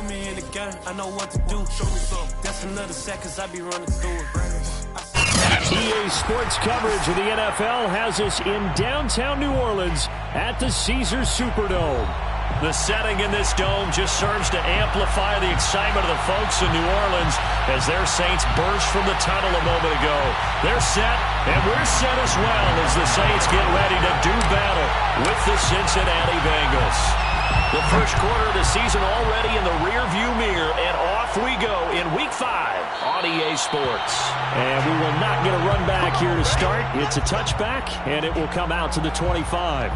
put me in the game, I know what to do. Show me something. That's another seconds I be running through it. EA Sports coverage of the NFL has us in downtown New Orleans at the Caesars Superdome. The setting in this dome just serves to amplify the excitement of the folks in New Orleans as their Saints burst from the tunnel a moment ago. They're set, and we're set as well as the Saints get ready to do battle with the Cincinnati Bengals. The first quarter of the season already in the rearview mirror, and off we go in Week 5 on EA Sports. And we will not get a run back here to start. It's a touchback, and it will come out to the 25.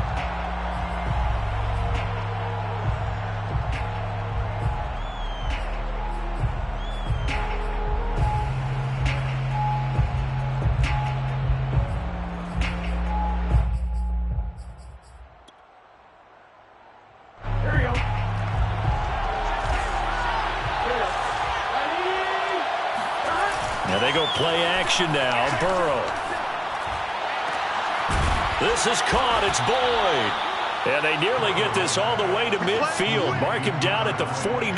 Now they go play action now. Burrow. This is caught. It's Boyd. And they nearly get this all the way to midfield. Mark him down at the 49.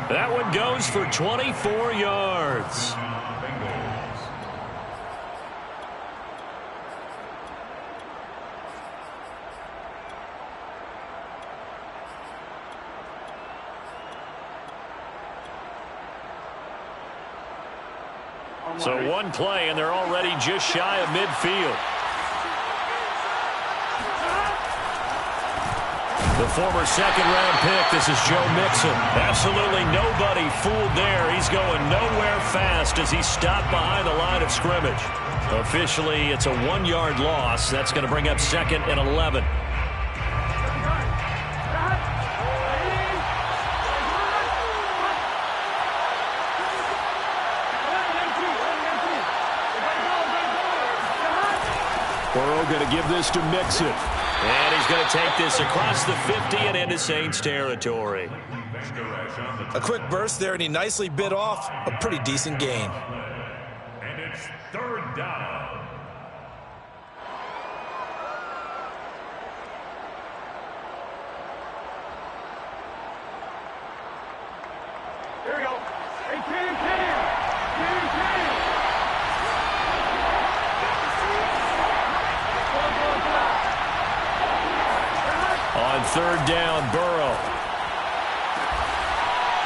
That one goes for 24 yards. So one play, and they're already just shy of midfield. The former second-round pick, this is Joe Mixon. Absolutely nobody fooled there. He's going nowhere fast as he's stopped behind the line of scrimmage. Officially, it's a 1-yard loss. That's going to bring up 2nd and 11. Burrow going to give this to Mixon. And he's going to take this across the 50 and into Saints territory. A quick burst there, and he nicely bit off a pretty decent gain. And it's 3rd down. Here we go. Hey, Cam. On 3rd down, Burrow.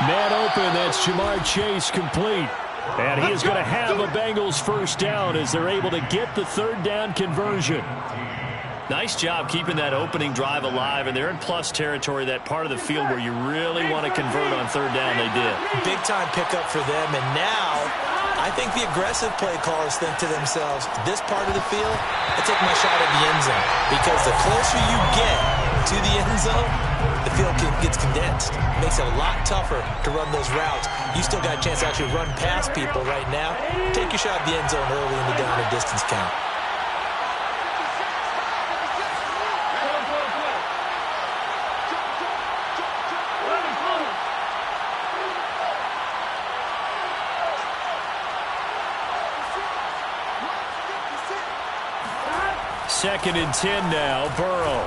Man open, that's Jamar Chase complete. And he is going to have a Bengals first down as they're able to get the 3rd down conversion. Nice job keeping that opening drive alive, and they're in plus territory, that part of the field where you really want to convert on 3rd down. They did. Big time pickup for them, and now I think the aggressive play callers think to themselves, this part of the field, I take my shot at the end zone, because the closer you get to the end zone, the field gets condensed. It makes it a lot tougher to run those routes. You still got a chance to actually run past people right now. Take your shot at the end zone early in the down and distance count. Second and 10 now, Burrow.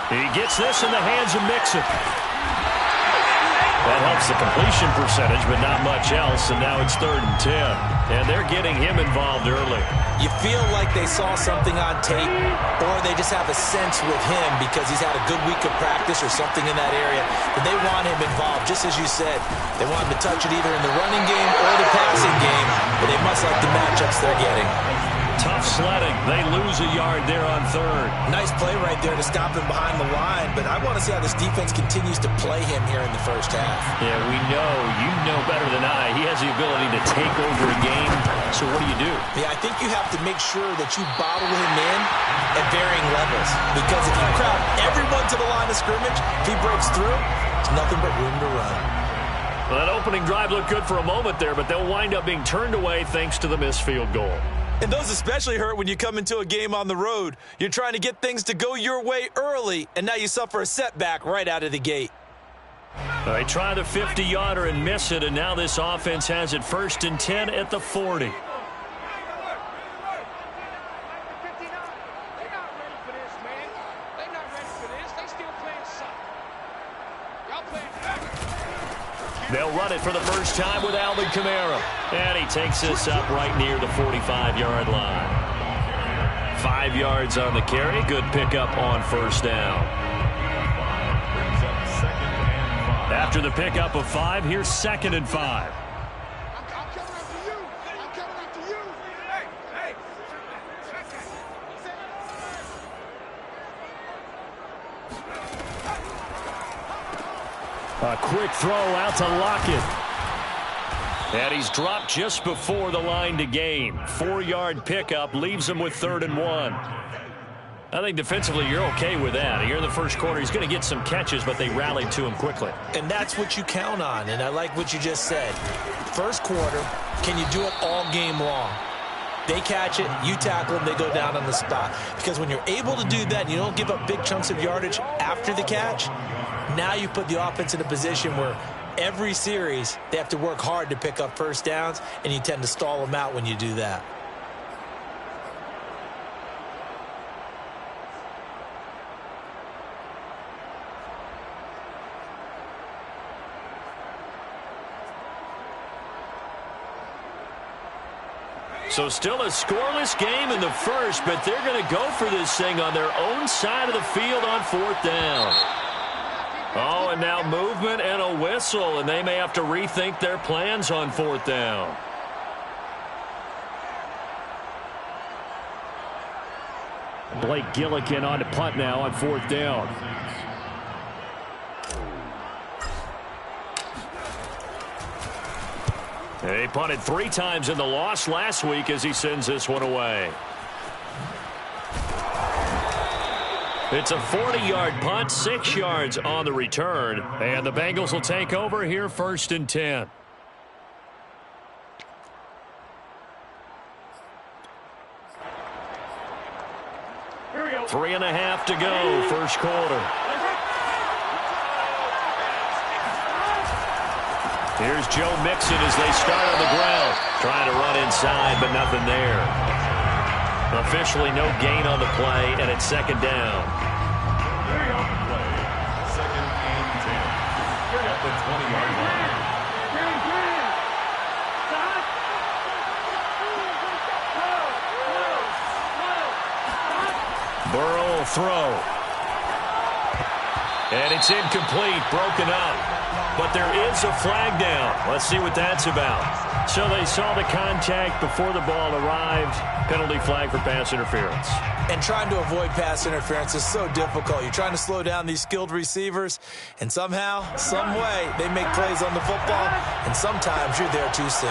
He gets this in the hands of Mixon. That helps the completion percentage, but not much else, and now it's 3rd and 10. And they're getting him involved early. You feel like they saw something on tape, or they just have a sense with him because he's had a good week of practice or something in that area, that they want him involved. Just as you said, they want him to touch it either in the running game or the passing game, but they must like the matchups they're getting. Tough sledding. They lose a yard there on 3rd. Nice play right there to stop him behind the line, but I want to see how this defense continues to play him here in the first half. Yeah, we know. You know better than I. He has the ability to take over a game. So what do? Yeah, I think you have to make sure that you bottle him in at varying levels, because if you crowd everyone to the line of scrimmage, if he breaks through, it's nothing but room to run. Well, that opening drive looked good for a moment there, but they'll wind up being turned away thanks to the missed field goal. And those especially hurt when you come into a game on the road. You're trying to get things to go your way early, and now you suffer a setback right out of the gate. They try the 50-yarder and miss it, and now this offense has it 1st and 10 at the 40. They'll run it for the first time with Alvin Kamara. And he takes this up right near the 45-yard line. 5 yards on the carry. Good pickup on first down. After the pickup of 5, here's 2nd and 5. A quick throw out to Lockett. And he's dropped just before the line to gain. 4-yard pickup leaves him with 3rd and 1. I think defensively you're okay with that. Here in the first quarter, he's going to get some catches, but they rallied to him quickly. And that's what you count on, and I like what you just said. First quarter, can you do it all game long? They catch it, you tackle them, they go down on the spot. Because when you're able to do that and you don't give up big chunks of yardage after the catch, now you put the offense in a position where every series they have to work hard to pick up first downs, and you tend to stall them out when you do that. So still a scoreless game in the first, but they're going to go for this thing on their own side of the field on 4th down. Oh, and now movement and a whistle, and they may have to rethink their plans on 4th down. Blake Gillikin on to punt now on 4th down. He punted 3 times in the loss last week as he sends this one away. It's a 40-yard punt, 6 yards on the return, and the Bengals will take over here 1st and 10. Here we go. 3.5 to go, first quarter. Here's Joe Mixon as they start on the ground. Trying to run inside, but nothing there. Officially no gain on the play, and it's 2nd down. Here we go. 2nd and 10. You're at the 20-yard line. Burrow will throw. And it's incomplete, broken up. But there is a flag down. Let's see what that's about. So they saw the contact before the ball arrived. Penalty flag for pass interference. And trying to avoid pass interference is so difficult. You're trying to slow down these skilled receivers, and somehow, some way, they make plays on the football, and sometimes you're there too soon.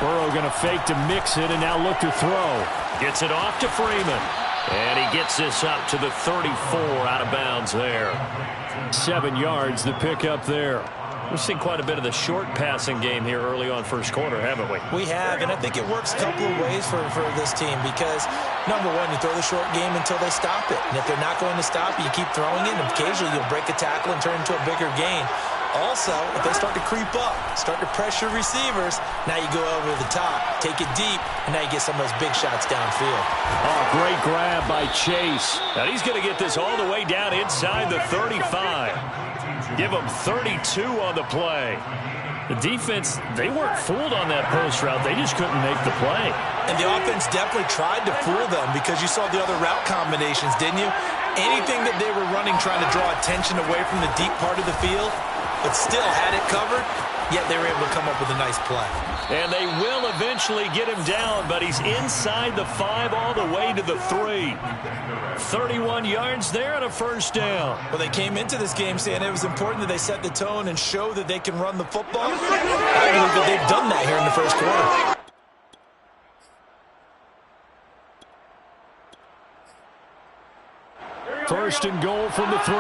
Burrow going to fake to Mixon and now look to throw. Gets it off to Freeman. And he gets this up to the 34 out of bounds there. 7 yards, the pickup there. We've seen quite a bit of the short passing game here early on first quarter, haven't we? We have, and I think it works a couple of ways for this team because, number one, you throw the short game until they stop it. And if they're not going to stop it, you keep throwing it, and occasionally you'll break a tackle and turn into a bigger gain. Also, if they start to creep up, start to pressure receivers, now you go over the top, take it deep, and now you get some of those big shots downfield. Oh, great grab by Chase. Now he's going to get this all the way down inside the 35. Give him 32 on the play. The defense, they weren't fooled on that post route. They just couldn't make the play. And the offense definitely tried to fool them because you saw the other route combinations, didn't you? Anything that they were running trying to draw attention away from the deep part of the field, but still had it covered, yet they were able to come up with a nice play. And they will eventually get him down, but he's inside the 5 all the way to the 3. 31 yards there and a first down. Well, they came into this game saying it was important that they set the tone and show that they can run the football. I believe that they've done that here in the first quarter. First and goal from the 3.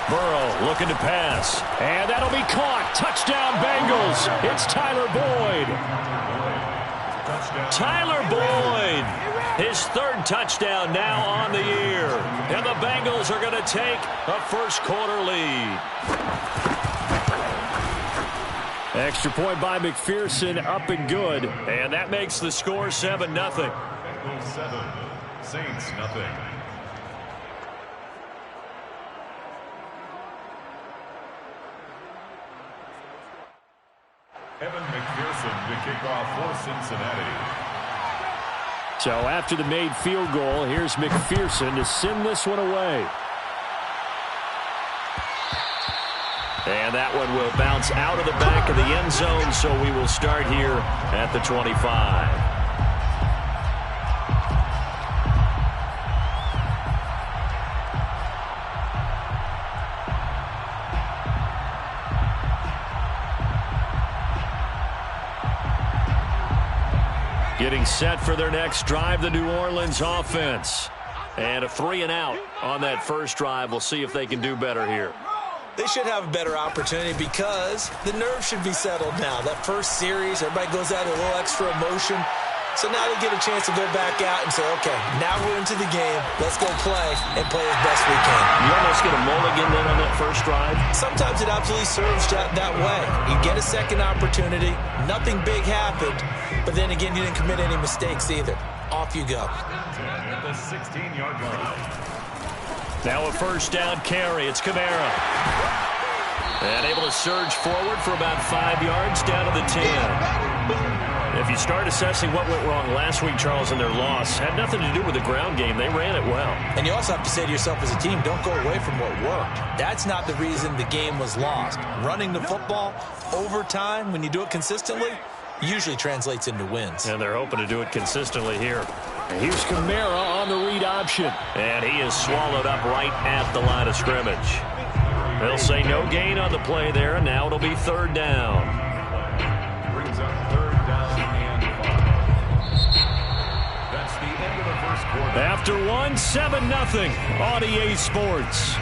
Burrow looking to pass. And that'll be caught. Touchdown Bengals. It's Tyler Boyd. Tyler Boyd. His 3rd touchdown now on the year. And the Bengals are going to take a first quarter lead. Extra point by McPherson, up and good. And that makes the score 7-0. Bengals 7, Saints nothing. Evan McPherson to kick off for Cincinnati. So after the made field goal, here's McPherson to send this one away. And that one will bounce out of the back of the end zone, so we will start here at the 25. Getting set for their next drive, the New Orleans offense. And a 3-and-out on that first drive. We'll see if they can do better here. They should have a better opportunity because the nerves should be settled now. That first series, everybody goes out with a little extra emotion. So now they get a chance to go back out and say, okay, now we're into the game. Let's go play and play as best we can. You almost get a mulligan then on that first drive? Sometimes it absolutely serves that way. You get a second opportunity. Nothing big happened. But then again, you didn't commit any mistakes either. Off you go. At the 16-yard line. Now a first down carry. It's Kamara. And able to surge forward for about 5 yards down to the 10. If you start assessing what went wrong last week, Charles, in their loss, had nothing to do with the ground game. They ran it well. And you also have to say to yourself as a team, don't go away from what worked. That's not the reason the game was lost. Running the football over time, when you do it consistently, usually translates into wins. And they're hoping to do it consistently here. And here's Kamara on the read option. And he is swallowed up right at the line of scrimmage. They'll say no gain on the play there, and now it'll be third down. Brings up third down and 5. That's the end of the first quarter. After 7-0 on EA Sports.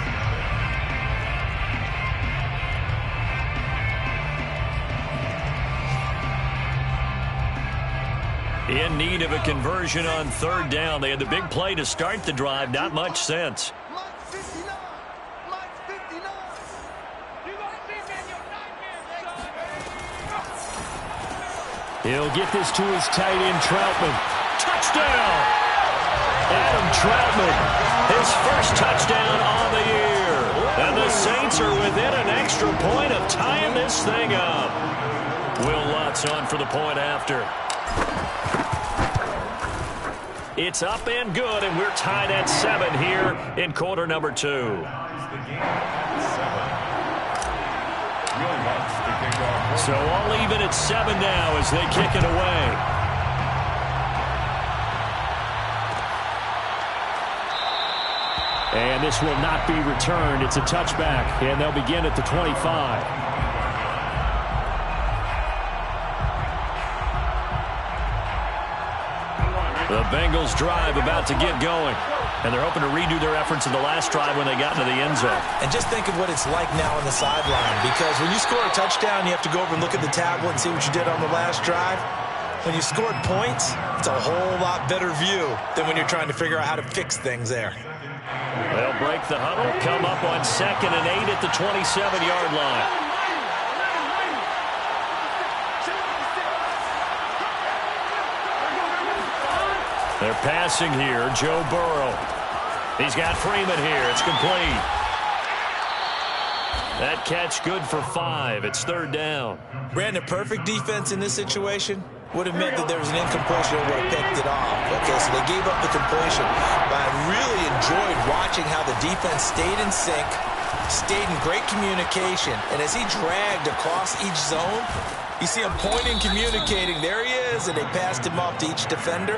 In need of a conversion on third down. They had the big play to start the drive. Not much sense. He'll get this to his tight end, Troutman. Touchdown! Adam Troutman, his first touchdown on the year. And the Saints are within an extra point of tying this thing up. Will Lutz on for the point after. It's up and good, and we're tied at 7 here in quarter number 2. So all even at 7 now as they kick it away. And this will not be returned. It's a touchback, and they'll begin at the 25. The Bengals drive about to get going. And they're hoping to redo their efforts in the last drive when they got into the end zone. And just think of what it's like now on the sideline. Because when you score a touchdown, you have to go over and look at the tablet and see what you did on the last drive. When you scored points, it's a whole lot better view than when you're trying to figure out how to fix things there. They'll break the huddle, come up on 2nd and 8 at the 27-yard line. They're passing here. Joe Burrow. He's got Freeman here. It's complete. That catch good for 5. It's third down. Brandon, perfect defense in this situation would have meant that there was an incompletion that would have picked it off. Okay, so they gave up the completion. But I really enjoyed watching how the defense stayed in sync, stayed in great communication. And as he dragged across each zone, you see him pointing, communicating. There he is, and they passed him off to each defender.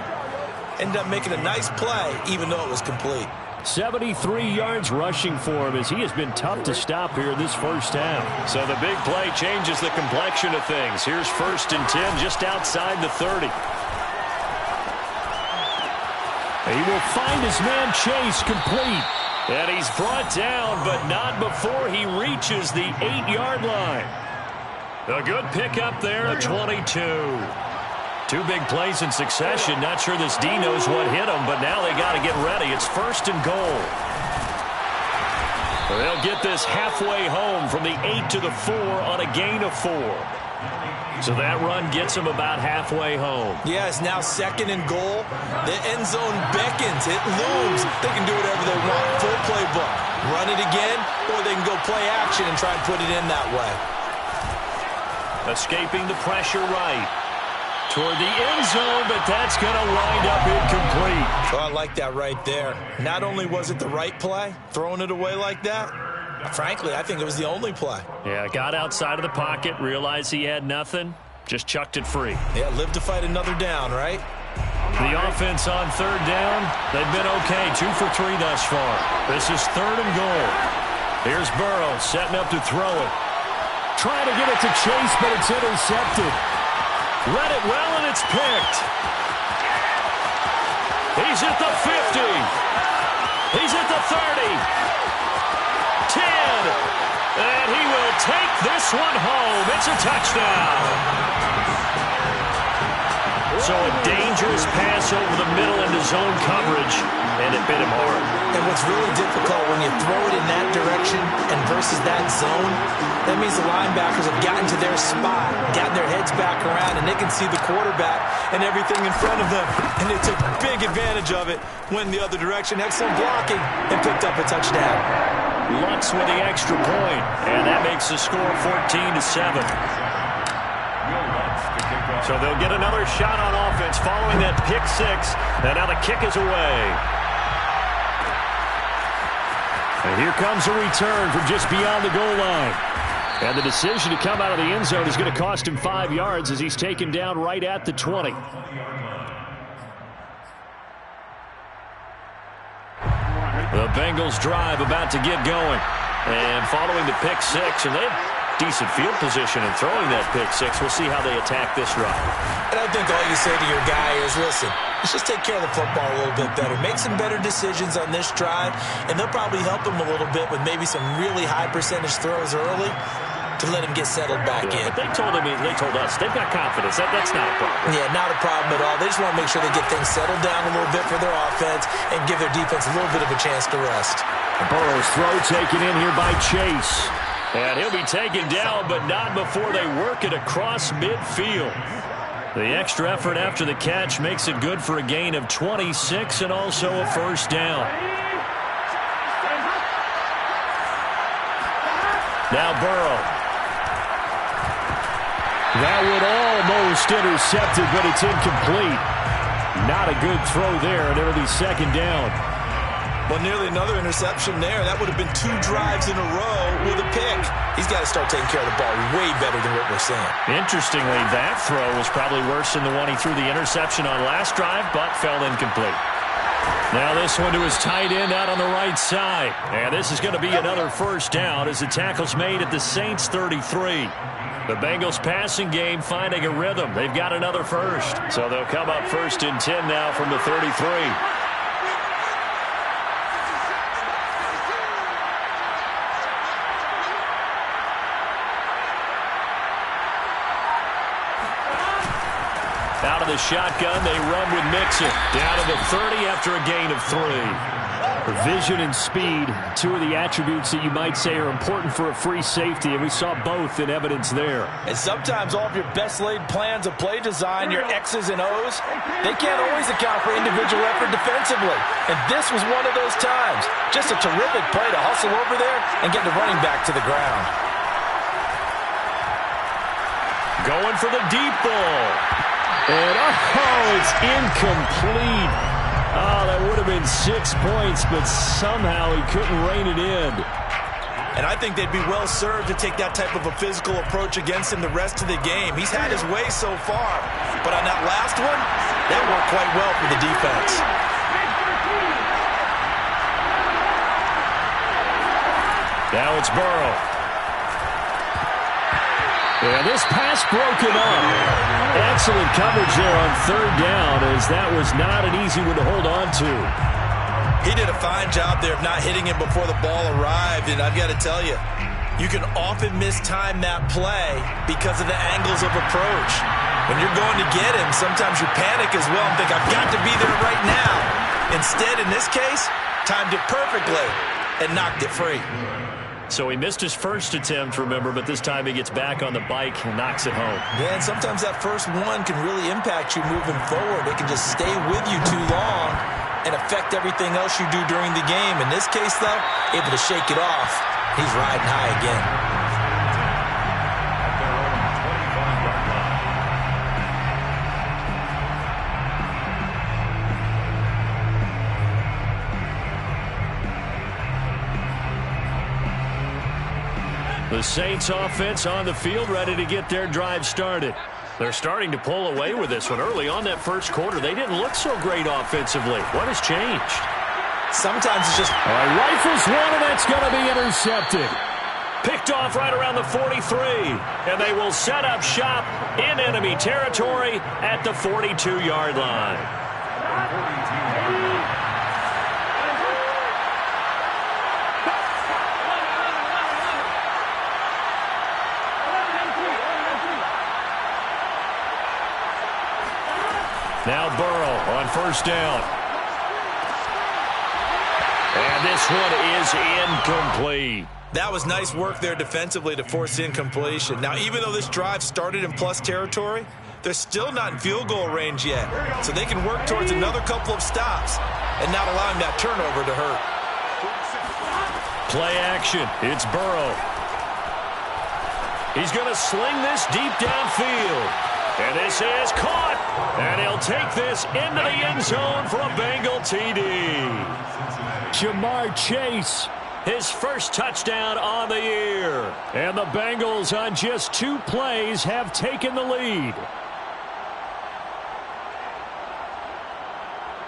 Ended up making a nice play, even though it was complete. 73 yards rushing for him as he has been tough to stop here in this first half. So the big play changes the complexion of things. Here's 1st and 10 just outside the 30. He will find his man Chase complete. And he's brought down, but not before he reaches the 8-yard line. A good pickup there at 22. 2 big plays in succession. Not sure this D knows what hit him, but now they got to get ready. It's 1st and goal. They'll get this halfway home from the 8 to the 4 on a gain of 4. So that run gets him about halfway home. Yeah, it's now 2nd and goal. The end zone beckons. It looms. They can do whatever they want. Full playbook. Run it again, or they can go play action and try and put it in that way. Escaping the pressure right. Toward the end zone, but that's going to wind up incomplete. Oh, I like that right there. Not only was it the right play, throwing it away like that, frankly, I think it was the only play. Yeah, got outside of the pocket, realized he had nothing, just chucked it free. Yeah, live to fight another down, right? The offense on 3rd down, they've been okay, 2 for 3 thus far. This is 3rd and goal. Here's Burrow setting up to throw it. Trying to get it to Chase, but it's intercepted. Read it well, and it's picked. He's at the 50. He's at the 30. 10. And he will take this one home. It's a touchdown. So a dangerous pass over the middle into zone coverage, and it bit him hard. And what's really difficult when you throw it in that direction and versus that zone, that means the linebackers have gotten to their spot, gotten their heads back around, and they can see the quarterback and everything in front of them. And they took big advantage of it, went the other direction, excellent blocking, and picked up a touchdown. Lutz with the extra point, and that makes the score 14-7. So they'll get another shot on offense following that pick 6, and now the kick is away. And here comes a return from just beyond the goal line. And the decision to come out of the end zone is going to cost him 5 yards as he's taken down right at the 20. The Bengals drive about to get going. And following the pick 6, and they have decent field position in throwing that pick 6. We'll see how they attack this drive. And I think all you say to your guy is, listen, let's just take care of the football a little bit better. Make some better decisions on this drive, and they'll probably help him a little bit with maybe some really high percentage throws early to let him get settled back in. But they told us, they've got confidence. That's not a problem. Yeah, not a problem at all. They just want to make sure they get things settled down a little bit for their offense and give their defense a little bit of a chance to rest. Burrow's throw taken in here by Chase. And he'll be taken down, but not before they work it across midfield. The extra effort after the catch makes it good for a gain of 26 and also a first down. Now Burrow. That would almost intercepted, but it's incomplete. Not a good throw there, and it'll be 2nd down. Well, nearly another interception there. That would have been 2 drives in a row with a pick. He's got to start taking care of the ball way better than what we're seeing. Interestingly, that throw was probably worse than the one he threw the interception on last drive, but fell incomplete. Now this one to his tight end out on the right side. And this is going to be another first down as the tackle's made at the Saints 33. The Bengals passing game finding a rhythm. They've got another first. So they'll come up 1st and 10 now from the 33. Out of the shotgun, they run with Mixon. Down to the 30 after a gain of 3. Vision and speed, 2 of the attributes that you might say are important for a free safety, and we saw both in evidence there. And sometimes all of your best laid plans of play design, your X's and O's, they can't always account for individual effort defensively. And this was one of those times. Just a terrific play to hustle over there and get the running back to the ground. Going for the deep ball. And, it's incomplete. Oh, that would have been 6 points, but somehow he couldn't rein it in. And I think they'd be well served to take that type of a physical approach against him the rest of the game. He's had his way so far, but on that last one, that worked quite well for the defense. Now it's Burrow. Yeah, this pass broken up. Excellent coverage there on 3rd down, as that was not an easy one to hold on to. He did a fine job there of not hitting him before the ball arrived, and I've got to tell you, you can often mistime that play because of the angles of approach. When you're going to get him, sometimes you panic as well and think, I've got to be there right now. Instead, in this case, timed it perfectly and knocked it free. So he missed his first attempt, remember, but this time he gets back on the bike and knocks it home. Yeah, and sometimes that first one can really impact you moving forward. It can just stay with you too long and affect everything else you do during the game. In this case, though, able to shake it off. He's riding high again. The Saints offense on the field, ready to get their drive started. They're starting to pull away with this one. Early on that first quarter, they didn't look so great offensively. What has changed? Sometimes it's just... Rifles one, and that's going to be intercepted. Picked off right around the 43. And they will set up shop in enemy territory at the 42-yard line. Now Burrow on first down. And this one is incomplete. That was nice work there defensively to force incompletion. Now, even though this drive started in plus territory, they're still not in field goal range yet. So they can work towards another couple of stops and not allowing that turnover to hurt. Play action. It's Burrow. He's going to sling this deep downfield. And this is caught. And he'll take this into the end zone for a Bengal TD. Jamar Chase, his first touchdown on the year. And the Bengals on just 2 plays have taken the lead.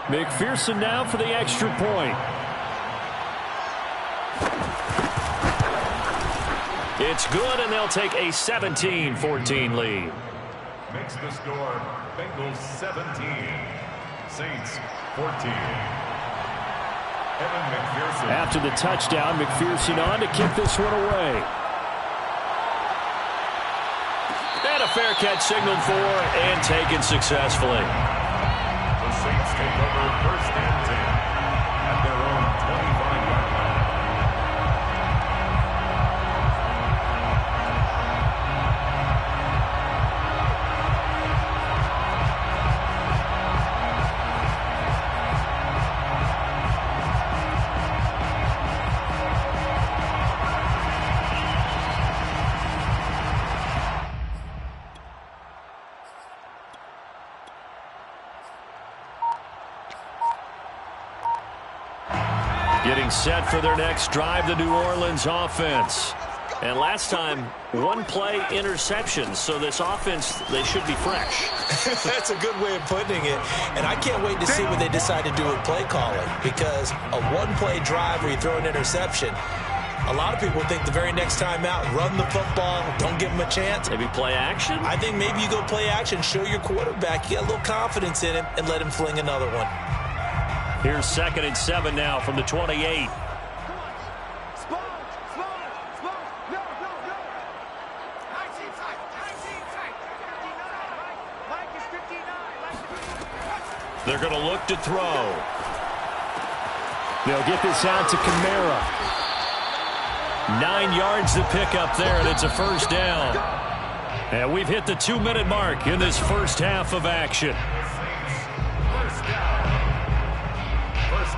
McPherson now for the extra point. It's good, and they'll take a 17-14 lead. Makes the score Bengals 17, Saints 14. Evan McPherson. After the touchdown, McPherson on to kick this one away. And a fair catch signaled for and taken successfully. The Saints take over first and 10 at their own 25-yard line. Getting set for their next drive, the New Orleans offense. And last time, 1 play interception. So this offense, they should be fresh. That's a good way of putting it. And I can't wait to see what they decide to do with play calling. Because a 1-play drive where you throw an interception, a lot of people think the very next time out, run the football, don't give them a chance. Maybe play action? I think maybe you go play action, show your quarterback, you get a little confidence in him, and let him fling another one. Here's 2nd and 7 now from the 28. They're going to look to throw. They'll get this out to Kamara. 9 yards to pick up there, and it's a first down. And we've hit the 2-minute mark in this first half of action.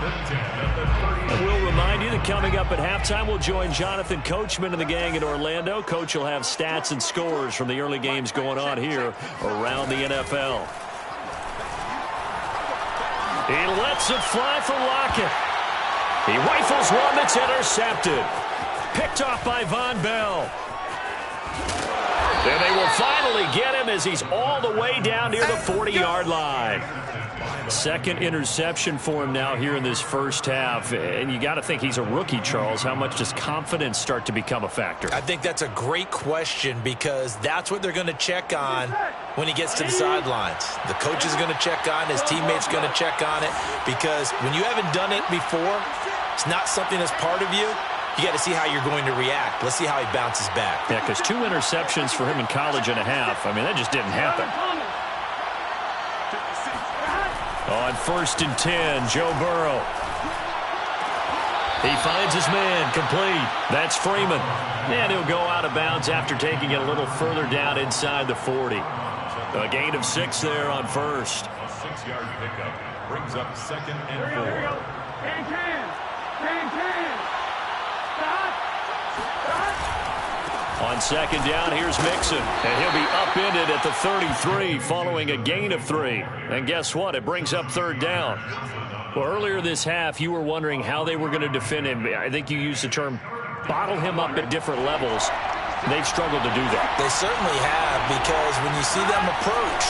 And we'll remind you that coming up at halftime, we'll join Jonathan Coachman and the gang in Orlando. Coach will have stats and scores from the early games going on here around the NFL. He lets it fly for Lockett. He rifles one that's intercepted. Picked off by Von Bell. And they will finally get him as he's all the way down near the 40-yard line. 2nd interception for him now here in this first half. And you got to think he's a rookie, Charles. How much does confidence start to become a factor? I think that's a great question because that's what they're going to check on when he gets to the sidelines. The coach is going to check on it. His teammates going to check on it because when you haven't done it before, it's not something that's part of you. You got to see how you're going to react. Let's see how he bounces back. Yeah, because 2 interceptions for him in college and a half. I mean, that just didn't happen. On 1st and 10, Joe Burrow. He finds his man, complete. That's Freeman. And he'll go out of bounds after taking it a little further down inside the 40. A gain of 6 there on first. A 6-yard pickup brings up 2nd and 4. Here we go. Can. Stop. On 2nd down, here's Mixon. And he'll be upended at the 33 following a gain of 3. And guess what? It brings up 3rd down. Well, earlier this half, you were wondering how they were going to defend him. I think you used the term bottle him up at different levels. They've struggled to do that. They certainly have, because when you see them approach,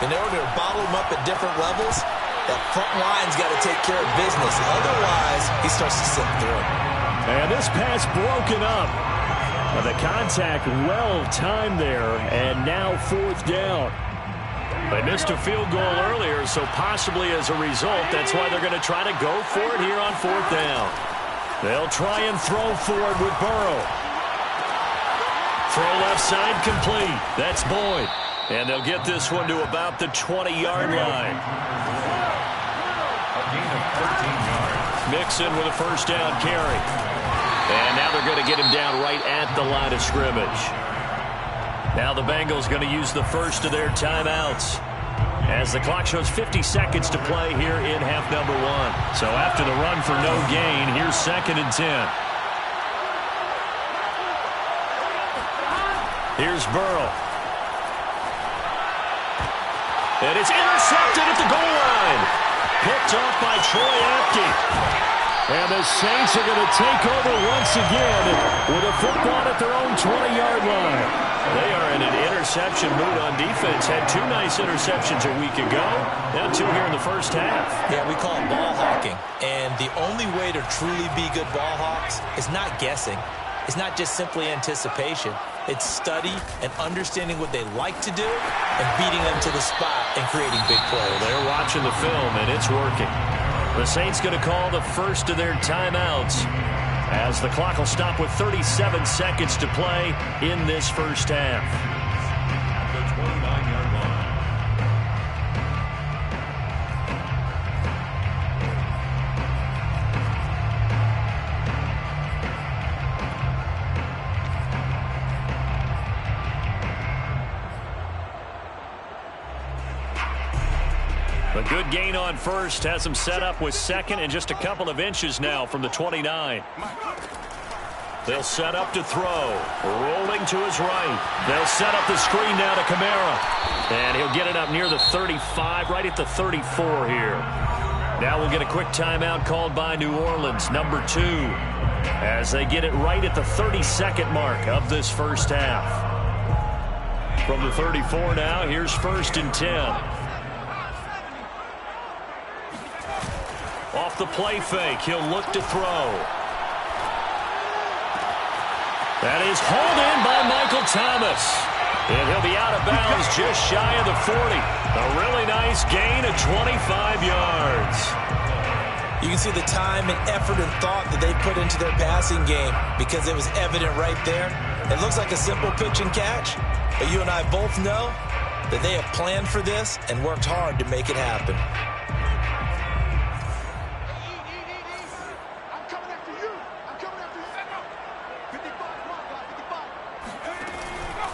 in order to bottle him up at different levels, that front line's got to take care of business. Otherwise, he starts to slip through. And this pass broken up. The contact well-timed there, and now 4th down. They missed a field goal earlier, so possibly as a result, that's why they're going to try to go for it here on 4th down. They'll try and throw for it with Burrow. Throw left side complete. That's Boyd. And they'll get this one to about the 20-yard line. A gain of 13 yards. Mixon with a 1st down carry. And now they're going to get him down right at the line of scrimmage. Now the Bengals going to use the first of their timeouts as the clock shows 50 seconds to play here in half number 1. So after the run for no gain, here's 2nd and 10. Here's Burrow. And it's intercepted at the goal line. Picked off by Troy Apke. And the Saints are going to take over once again with a football at their own 20-yard line. They are in an interception mood on defense. Had 2 nice interceptions a week ago. Now 2 here in the first half. Yeah, we call it ball hawking. And the only way to truly be good ball hawks is not guessing. It's not just simply anticipation. It's study and understanding what they like to do and beating them to the spot and creating big plays. They're watching the film, and it's working. The Saints going to call the first of their timeouts as the clock will stop with 37 seconds to play in this first half. At the 29-yard line. A good gain on first has him set up with 2nd and just a couple of inches now from the 29. They'll set up to throw. Rolling to his right. They'll set up the screen now to Kamara. And he'll get it up near the 35, right at the 34 here. Now we'll get a quick timeout called by New Orleans, number 2, as they get it right at the 32nd mark of this first half. From the 34 now, here's 1st and 10. Off the play fake, he'll look to throw. That is hauled in by Michael Thomas. And he'll be out of bounds just shy of the 40. A really nice gain of 25 yards. You can see the time and effort and thought that they put into their passing game because it was evident right there. It looks like a simple pitch and catch, but you and I both know that they have planned for this and worked hard to make it happen.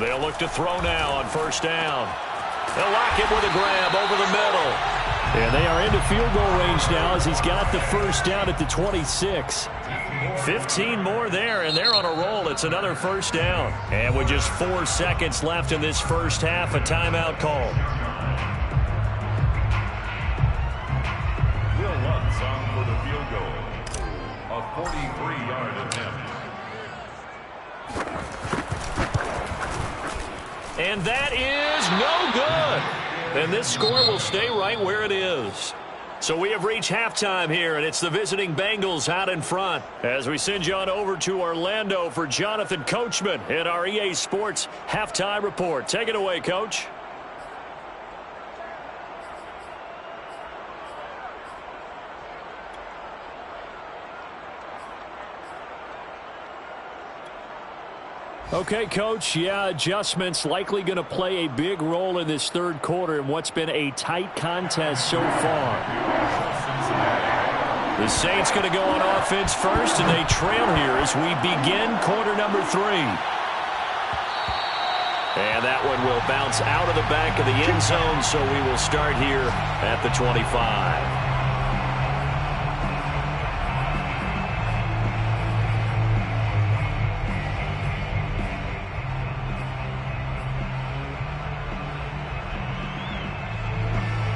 They'll look to throw now on 1st down. They'll lock it with a grab over the middle. And they are into field goal range now as he's got the 1st down at the 26. 15 more there, and they're on a roll. It's another 1st down. And with just 4 seconds left in this first half, a timeout call. Will Lutz on for the field goal. A 43-yard attempt. And that is no good. And this score will stay right where it is. So we have reached halftime here, and it's the visiting Bengals out in front. As we send you on over to Orlando for Jonathan Coachman in our EA Sports Halftime Report. Take it away, Coach. Okay, Coach, yeah, adjustments likely going to play a big role in this 3rd quarter in what's been a tight contest so far. The Saints going to go on offense first, and they trail here as we begin quarter number 3. And that one will bounce out of the back of the end zone, so we will start here at the 25.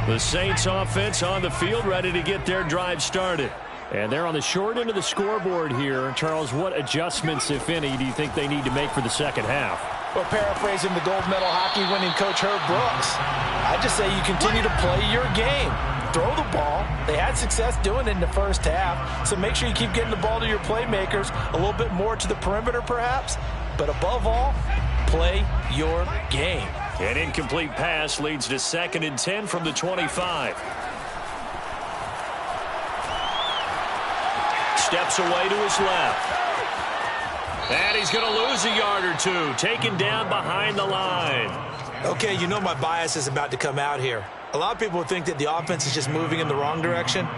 The Saints offense on the field, ready to get their drive started. And they're on the short end of the scoreboard here. Charles, what adjustments, if any, do you think they need to make for the second half? Well, paraphrasing the gold medal hockey winning coach Herb Brooks, I just say you continue to play your game. Throw the ball. They had success doing it in the first half, so make sure you keep getting the ball to your playmakers, a little bit more to the perimeter perhaps, but above all, play your game. An incomplete pass leads to 2nd and 10 from the 25. Steps away to his left. And he's going to lose a yard or two. Taken down behind the line. Okay, you know my bias is about to come out here. A lot of people would think that the offense is just moving in the wrong direction.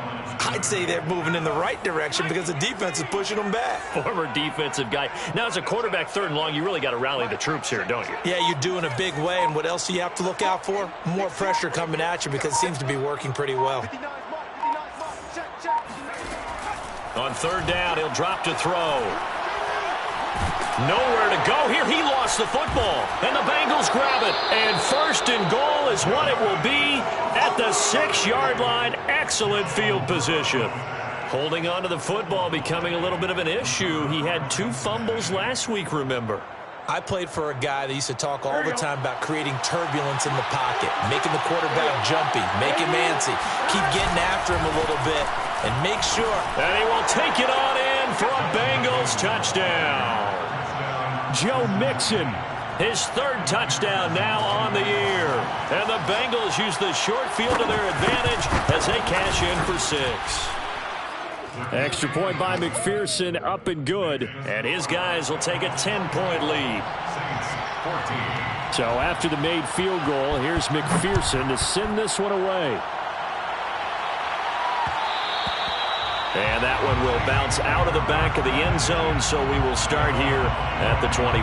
I'd say they're moving in the right direction because the defense is pushing them back. Former defensive guy. Now, as a quarterback 3rd and long, you really got to rally the troops here, don't you? Yeah, you do in a big way. And what else do you have to look out for? More pressure coming at you because it seems to be working pretty well. On 3rd down, he'll drop to throw. Nowhere to go here. He lost the football. And the Bengals grab it. And 1st and goal is what it will be at the 6-yard line. Excellent field position. Holding on to the football becoming a little bit of an issue. He had 2 fumbles last week, remember. I played for a guy that used to talk all the time about creating turbulence in the pocket, making the quarterback jumpy, make him antsy, keep getting after him a little bit, and make sure. And he will take it on in for a Bengals touchdown. Joe Mixon, his 3rd touchdown now on the year. And the Bengals use the short field to their advantage as they cash in for 6. Extra point by McPherson, up and good. And his guys will take a 10-point lead. So after the made field goal, here's McPherson to send this one away. And that one will bounce out of the back of the end zone, so we will start here at the 25.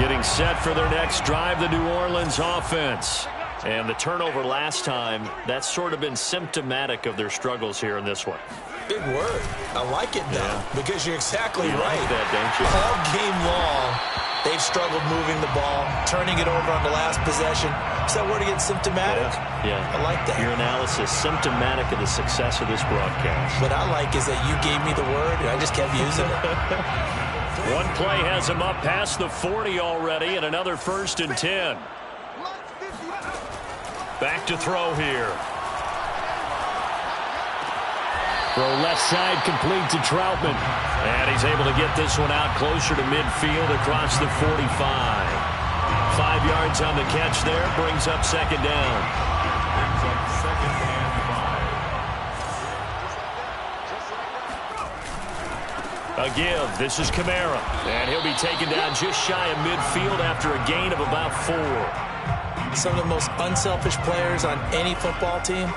Getting set for their next drive, the New Orleans offense. And the turnover last time, that's sort of been symptomatic of their struggles here in this one. Big word. I like it, though, because you're exactly right. Like that, don't you? All game long, they've struggled moving the ball, turning it over on the last possession. Is that word again, symptomatic? Yeah. I like that. Your analysis, symptomatic of the success of this broadcast. What I like is that you gave me the word, and I just kept using it. One play has him up past the 40 already, and another 1st and 10. Back to throw here. Throw left side complete to Troutman. And he's able to get this one out closer to midfield across the 45. 5 yards on the catch there. Brings up 2nd down. Brings up 2nd and 5. A give. This is Kamara. And he'll be taken down just shy of midfield after a gain of about 4. Some of the most unselfish players on any football team,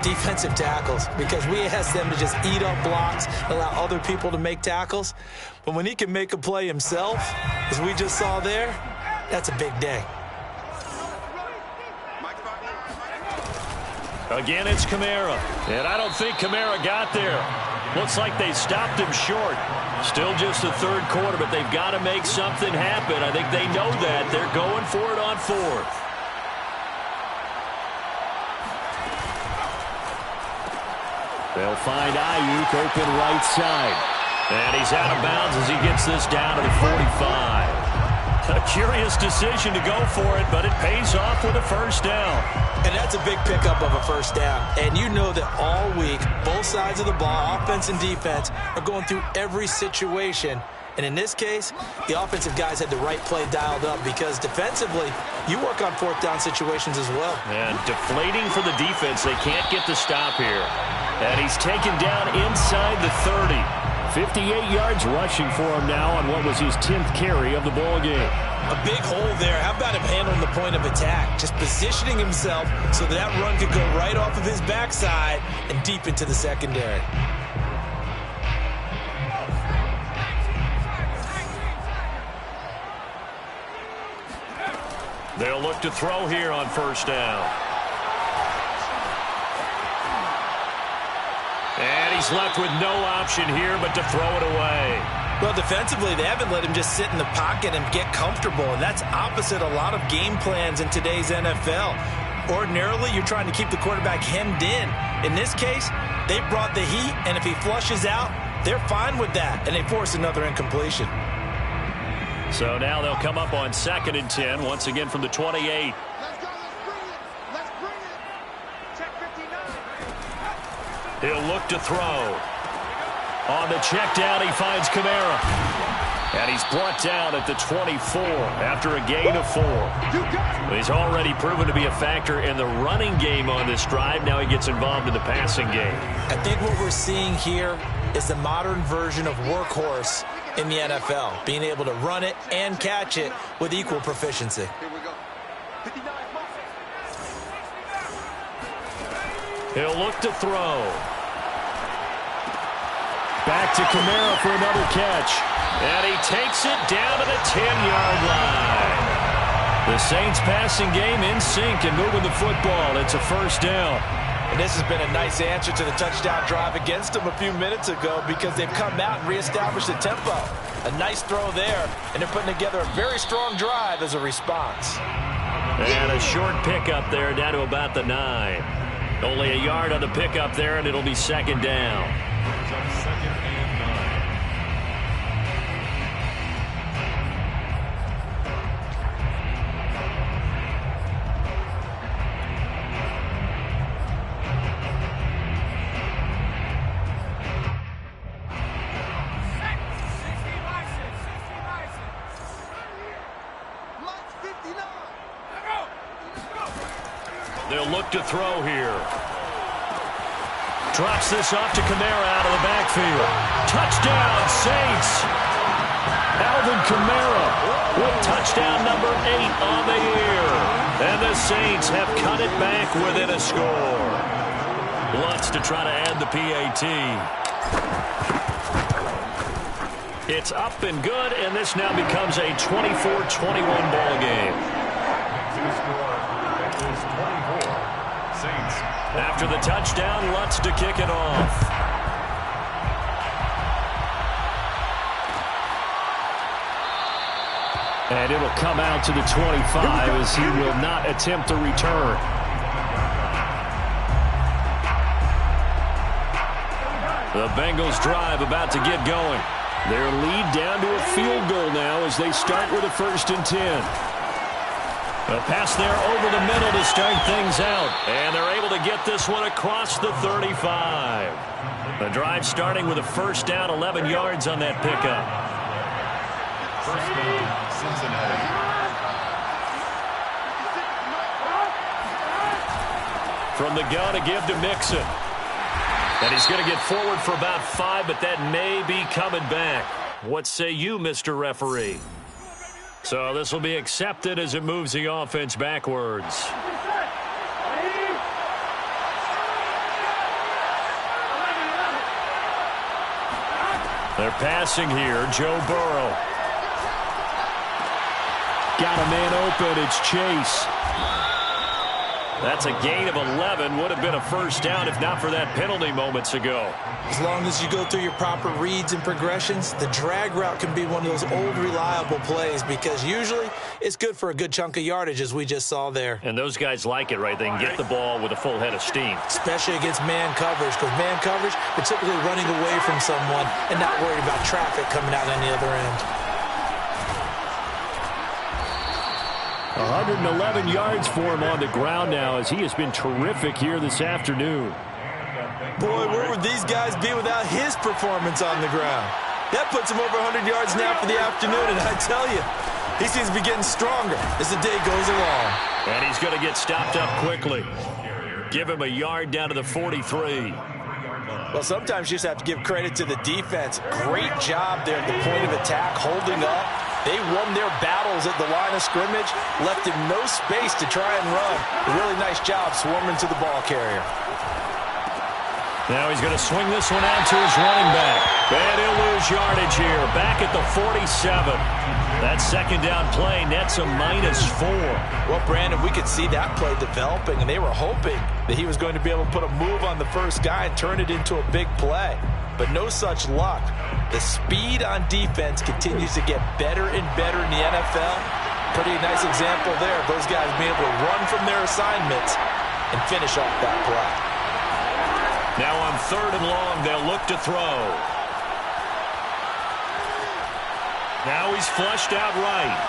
defensive tackles, because we ask them to just eat up blocks, allow other people to make tackles. But when he can make a play himself, as we just saw there, that's a big day. Again, it's Kamara. And I don't think Kamara got there. Looks like they stopped him short. Still just the 3rd quarter, but they've got to make something happen. I think they know that. They're going for it on 4th. They'll find Ayuk open right side. And he's out of bounds as he gets this down to the 45. A curious decision to go for it, but it pays off with a 1st down. And that's a big pickup of a 1st down. And you know that all week, both sides of the ball, offense and defense, are going through every situation. And in this case, the offensive guys had the right play dialed up because defensively, you work on 4th down situations as well. And deflating for the defense. They can't get the stop here. And he's taken down inside the 30. 58 yards rushing for him now on what was his 10th carry of the ball game. A big hole there. How about him handling the point of attack? Just positioning himself so that run could go right off of his backside and deep into the secondary. They'll look to throw here on first down. And he's left with no option here but to throw it away. Well, defensively, they haven't let him just sit in the pocket and get comfortable, and that's opposite a lot of game plans in today's NFL. Ordinarily, you're trying to keep the quarterback hemmed in. In this case, they brought the heat, and if he flushes out, they're fine with that, and they force another incompletion. So now they'll come up on 2nd and 10, once again from the 28. Let's go. Let's bring it. Check 59. He'll look to throw. On the check down, he finds Kamara. And he's brought down at the 24 after a gain of 4. He's already proven to be a factor in the running game on this drive. Now he gets involved in the passing game. I think what we're seeing here is the modern version of workhorse in the NFL, being able to run it and catch it with equal proficiency. Here we go. 59. He'll look to throw. Back to Kamara for another catch. And he takes it down to the 10-yard line. The Saints passing game in sync and moving the football. It's a first down. And this has been a nice answer to the touchdown drive against them a few minutes ago because they've come out and reestablished the tempo. A nice throw there, and they're putting together a very strong drive as a response. And a short pickup there down to about the 9. Only a yard on the pickup there, and it'll be 2nd down. They'll look to throw here. Drops this off to Kamara out of the backfield. Touchdown, Saints. Alvin Kamara with touchdown number 8 on the year. And the Saints have cut it back within a score. Lutz to try to add the PAT. It's up and good, and this now becomes a 24-21 ball game. After the touchdown, Lutz to kick it off. And it'll come out to the 25 as he will not attempt a return. The Bengals drive about to get going. Their lead down to a field goal now as they start with a 1st and 10. A pass there over the middle to start things out. And they're able to get this one across the 35. The drive starting with a 1st down, 11 yards on that pickup. 1st down, Cincinnati. From the gun to give to Mixon. And he's going to get forward for about 5, but that may be coming back. What say you, Mr. Referee? So this will be accepted as it moves the offense backwards. They're passing here. Joe Burrow. Got a man open. It's Chase. That's a gain of 11. Would have been a 1st down if not for that penalty moments ago. As long as you go through your proper reads and progressions, the drag route can be one of those old reliable plays because usually it's good for a good chunk of yardage as we just saw there. And those guys like it, right? They can get the ball with a full head of steam. Especially against man coverage because man coverage, they're typically running away from someone and not worried about traffic coming out on the other end. 111 yards for him on the ground now as he has been terrific here this afternoon. Boy, where would these guys be without his performance on the ground? That puts him over 100 yards now for the afternoon, and I tell you, he seems to be getting stronger as the day goes along. And he's going to get stopped up quickly. Give him a yard down to the 43. Well, sometimes you just have to give credit to the defense. Great job there at the point of attack, holding up. They won their battles at the line of scrimmage, left him no space to try and run. A really nice job swarming to the ball carrier. Now he's going to swing this one out to his running back. And he'll lose yardage here. Back at the 47. That second down play nets a -4. Well, Brandon, we could see that play developing, and they were hoping that he was going to be able to put a move on the first guy and turn it into a big play. But no such luck. The speed on defense continues to get better and better in the NFL. Pretty nice example there. Those guys being able to run from their assignments and finish off that play. Now on 3rd and long, they'll look to throw. Now he's flushed out right.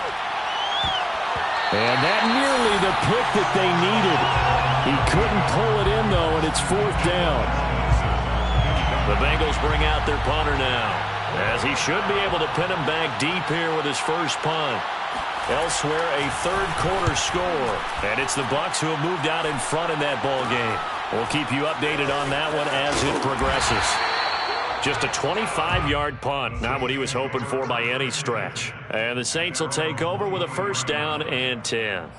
And that nearly the pick that they needed. He couldn't pull it in, though, and it's 4th down. The Bengals bring out their punter now, as he should be able to pin him back deep here with his first punt. Elsewhere, a third-quarter score, and it's the Bucs who have moved out in front in that ball game. We'll keep you updated on that one as it progresses. Just a 25-yard punt, not what he was hoping for by any stretch. And the Saints will take over with a 1st down and 10.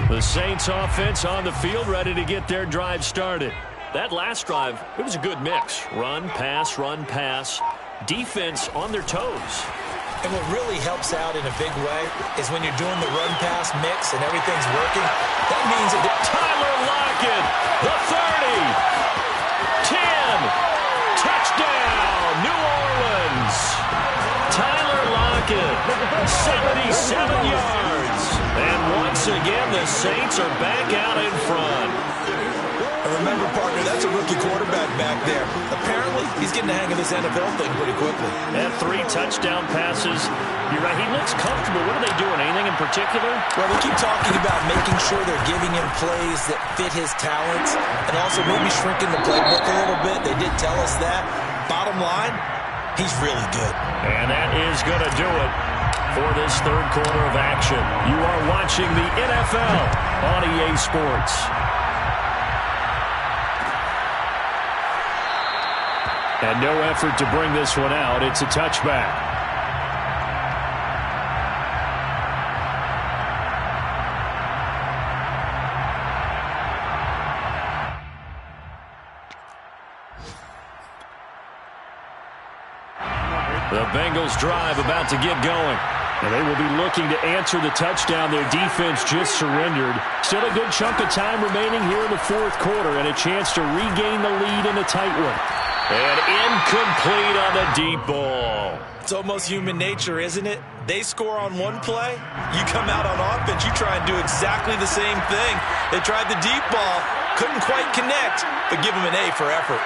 The Saints offense on the field, ready to get their drive started. That last drive, it was a good mix. Run, pass, defense on their toes. And what really helps out in a big way is when you're doing the run-pass mix and everything's working, that means that Tyler Lockett, the 30, 10, touchdown, New Orleans. Tyler Lockett, 77 yards. And once again, the Saints are back out in front. And remember, partner, that's a rookie quarterback back there. Apparently, he's getting the hang of this NFL thing pretty quickly. And 3 touchdown passes. You're right, he looks comfortable. What are they doing? Anything in particular? Well, they keep talking about making sure they're giving him plays that fit his talents and also maybe shrinking the playbook a little bit. They did tell us that. Bottom line, he's really good. And that is going to do it for this third quarter of action. You are watching the NFL on EA Sports. And no effort to bring this one out. It's a touchback. The Bengals drive about to get going. And they will be looking to answer the touchdown their defense just surrendered. Still a good chunk of time remaining here in the fourth quarter and a chance to regain the lead in a tight one. And incomplete on the deep ball. It's almost human nature, isn't it? They score on one play. You come out on offense, you try and do exactly the same thing. They tried the deep ball, couldn't quite connect, but give them an A for effort.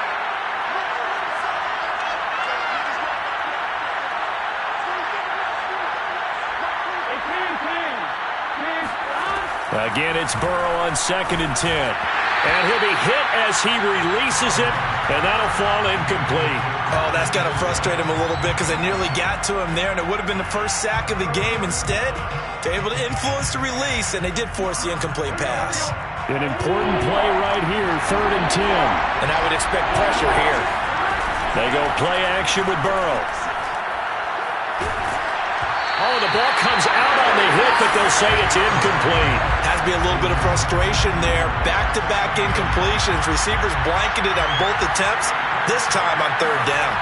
Again, it's Burrow on 2nd and 10. And he'll be hit as he releases it, and that'll fall incomplete. Oh, that's got to frustrate him a little bit because they nearly got to him there, and it would have been the first sack of the game. Instead, they're able to influence the release, and they did force the incomplete pass. An important play right here, 3rd and 10. And I would expect pressure here. They go play action with Burrow. Oh, the ball comes out on the hit, but they'll say it's incomplete. Has to be a little bit of frustration there. Back-to-back incompletions. Receivers blanketed on both attempts, this time on 3rd down.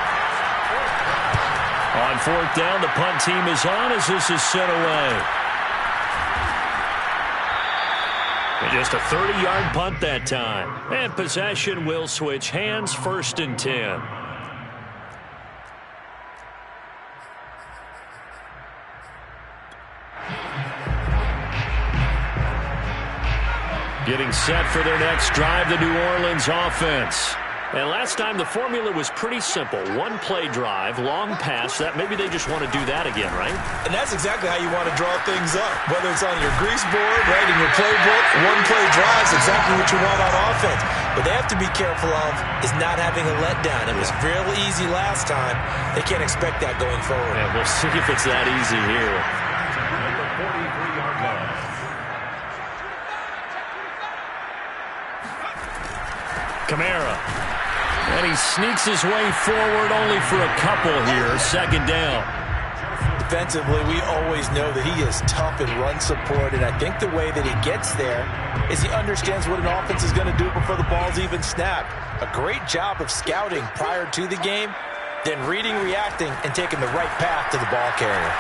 On 4th down, the punt team is on as this is sent away. And just a 30-yard punt that time. And possession will switch hands, 1st and 10. Getting set for their next drive, the New Orleans offense. And last time the formula was pretty simple. One play drive, long pass. That maybe they just want to do that again, right? And that's exactly how you want to draw things up. Whether it's on your grease board, right, in your playbook, one play drive is exactly what you want on offense. What they have to be careful of is not having a letdown. It was fairly easy last time. They can't expect that going forward. Yeah, we'll see if it's that easy here. Number 43-yard line. Kamara. And he sneaks his way forward only for a couple here. Second down. Defensively, we always know that he is tough in run support, and I think the way that he gets there is he understands what an offense is going to do before the ball's even snapped. A great job of scouting prior to the game, then reading, reacting, and taking the right path to the ball carrier.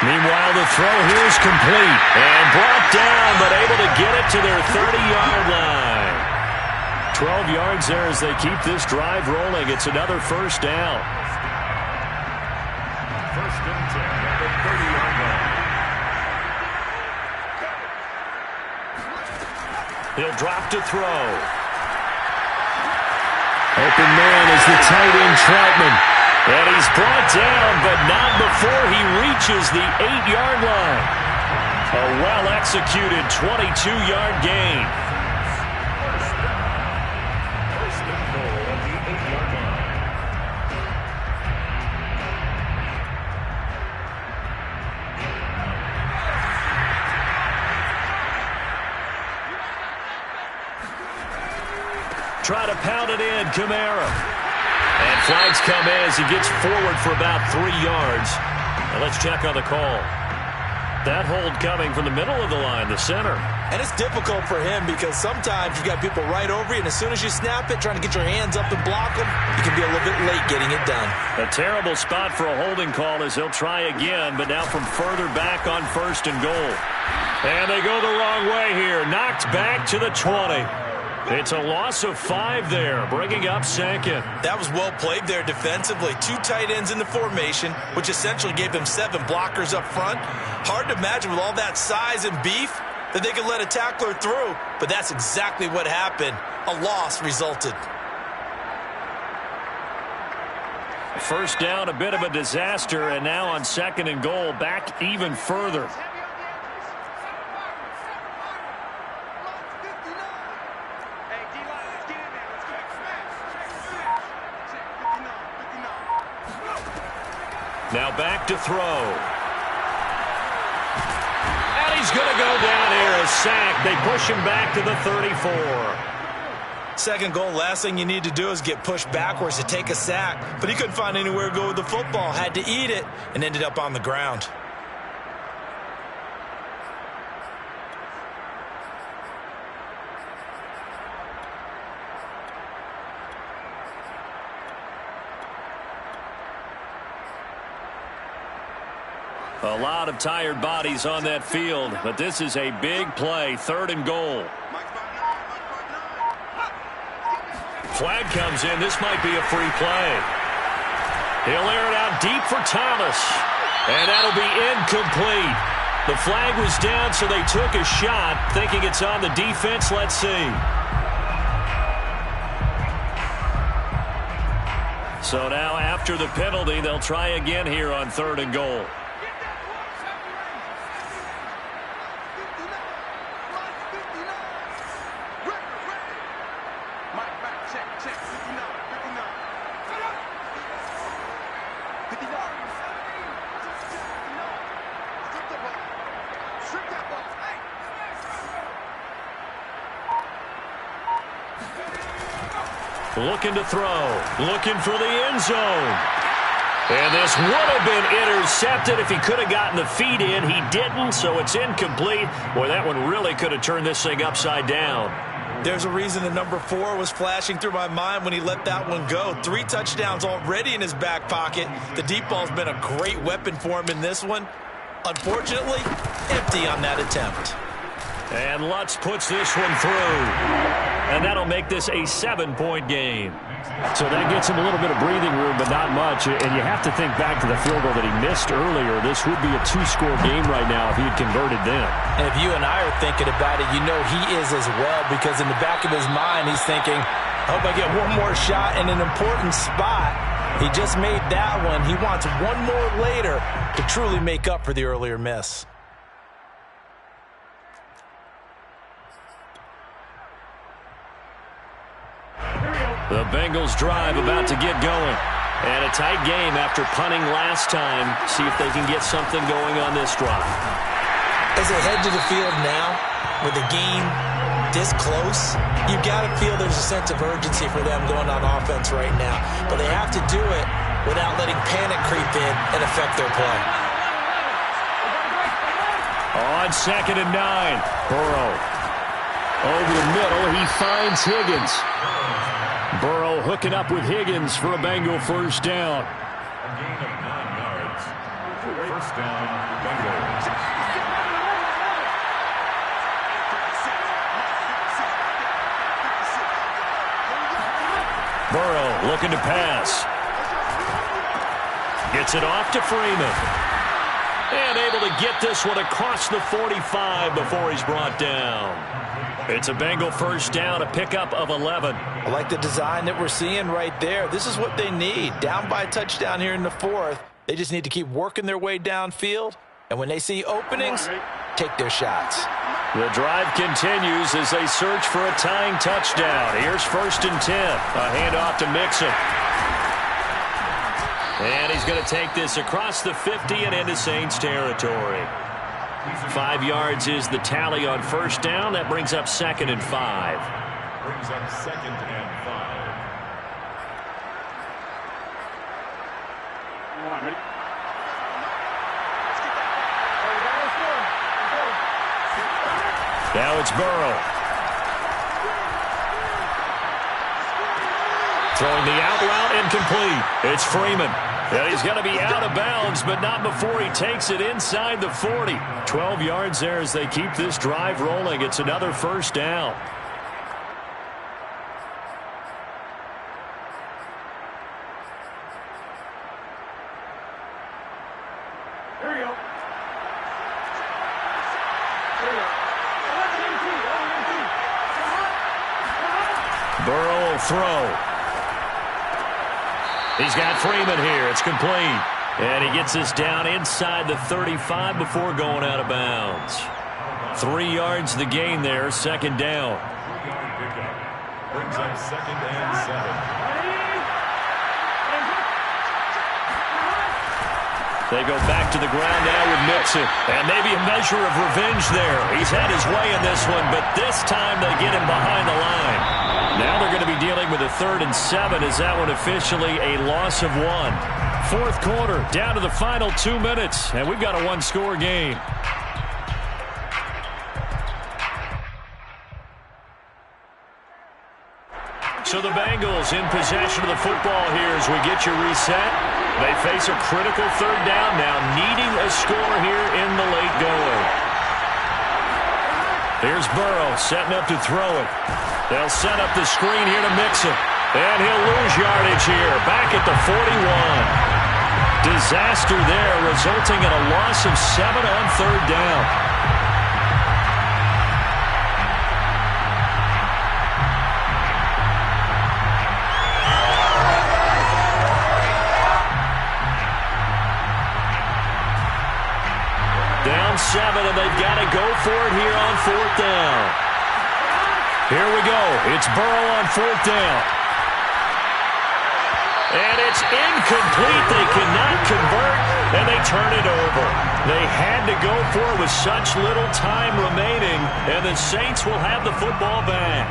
Meanwhile, the throw here is complete and brought down, but able to get it to their 30-yard line. 12 yards there as they keep this drive rolling. It's another first down. First and 10 at the 30-yard line. He'll drop to throw. Open man is the tight end Troutman. And he's brought down, but not before he reaches the 8-yard line. A well-executed 22-yard gain. First and goal at the 8-yard line. Try to pound it in, Kamara. And flags come in as he gets forward for about 3 yards. Now let's check on the call. That hold coming from the middle of the line, the center. And it's difficult for him because sometimes you got people right over you, and as soon as you snap it, trying to get your hands up and block them, you can be a little bit late getting it done. A terrible spot for a holding call as he'll try again, but now from further back on first and goal. And they go the wrong way here. Knocked back to the 20. It's a loss of 5 there, bringing up second. That was well played there defensively. 2 tight ends in the formation, which essentially gave them 7 blockers up front. Hard to imagine with all that size and beef that they could let a tackler through, but that's exactly what happened. A loss resulted. First down, a bit of a disaster, and now on second and goal, back even further. Now back to throw. And he's going to go down here, a sack. They push him back to the 34. Second goal, last thing you need to do is get pushed backwards to take a sack. But he couldn't find anywhere to go with the football, had to eat it, and ended up on the ground. A lot of tired bodies on that field, but this is a big play, third and goal. Flag comes in. This might be a free play. He'll air it out deep for Thomas, and that'll be incomplete. The flag was down, so they took a shot, thinking it's on the defense. Let's see. So now after the penalty, they'll try again here on third and goal. Looking to throw, looking for the end zone. And this would have been intercepted if he could have gotten the feet in. He didn't, so it's incomplete. Boy, that one really could have turned this thing upside down. There's a reason the number 4 was flashing through my mind when he let that one go. 3 touchdowns already in his back pocket. The deep ball's been a great weapon for him in this one. Unfortunately, empty on that attempt. And Lutz puts this one through. And that'll make this a 7-point game. So that gets him a little bit of breathing room, but not much. And you have to think back to the field goal that he missed earlier. This would be a 2-score game right now if he had converted then. And if you and I are thinking about it, you know he is as well, because in the back of his mind, he's thinking, I hope I get one more shot in an important spot. He just made that one. He wants one more later to truly make up for the earlier miss. The Bengals drive about to get going. And a tight game after punting last time. See if they can get something going on this drive. As they head to the field now, with the game this close, you've got to feel there's a sense of urgency for them going on offense right now. But they have to do it without letting panic creep in and affect their play. On 2nd and 9, Burrow. Over the middle, he finds Higgins. Burrow hooking up with Higgins for a Bengal first down. A gain of 9 yards. First down, Bengals. Burrow looking to pass. Gets it off to Freeman. And able to get this one across the 45 before he's brought down. It's a Bengal first down, a pickup of 11. I like the design that we're seeing right there. This is what they need. Down by a touchdown here in the 4th. They just need to keep working their way downfield. And when they see openings, take their shots. The drive continues as they search for a tying touchdown. Here's 1st and 10. A handoff to Mixon. And he's going to take this across the 50 and into Saints territory. 5 yards is the tally on first down. That brings up 2nd and 5. Brings up 2nd and 5. Now it's Burrow. Throwing the out route incomplete. It's Freeman. And he's going to be out of bounds, but not before he takes it inside the 40. 12 yards there as they keep this drive rolling. It's another first down. Here you go. Burrow will throw. He's got Freeman here. It's complete. And he gets this down inside the 35 before going out of bounds. 3 yards the gain there, 2nd down. 3-yard pickup. Brings up 2nd and 7. They go back to the ground now with Mixon. And maybe a measure of revenge there. He's had his way in this one, but this time they get him behind the line. Now they're going to be dealing with a 3rd and 7. Is that one officially a loss of 1? 4th quarter, down to the final 2 minutes, and we've got a 1-score game. So the Bengals in possession of the football here as we get you reset. They face a critical 3rd down now, needing a score here in the late going. Here's Burrow setting up to throw it. They'll set up the screen here to Mixon. And he'll lose yardage here, back at the 41. Disaster there, resulting in a loss of 7 on 3rd down. Down 7, and they've got to go for it here on 4th down. Here we go. It's Burrow on 4th down. And it's incomplete. They cannot convert, and they turn it over. They had to go for it with such little time remaining, and the Saints will have the football back.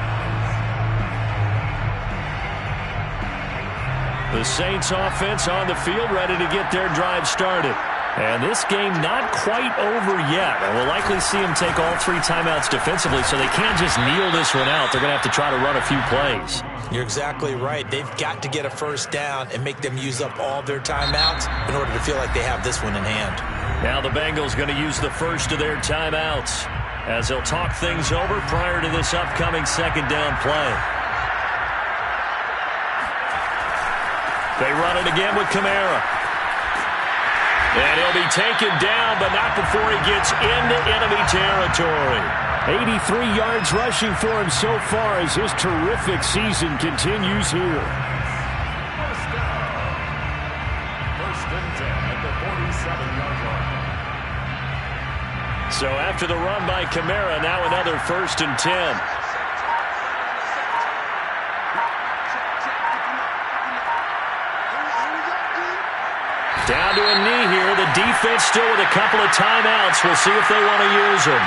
The Saints offense on the field ready to get their drive started. And this game not quite over yet. And we'll likely see them take all 3 timeouts defensively, so they can't just kneel this one out. They're going to have to try to run a few plays. You're exactly right. They've got to get a first down and make them use up all their timeouts in order to feel like they have this one in hand. Now the Bengals going to use the first of their timeouts. as he'll talk things over prior to this upcoming second down play. They run it again with Kamara. And he'll be taken down, but not before he gets into enemy territory. 83 yards rushing for him so far as his terrific season continues here. First and 10 at the 47-yard line. So after the run by Kamara, now another 1st and 10. Down to a knee here. The defense still with a couple of timeouts. We'll see if they want to use them.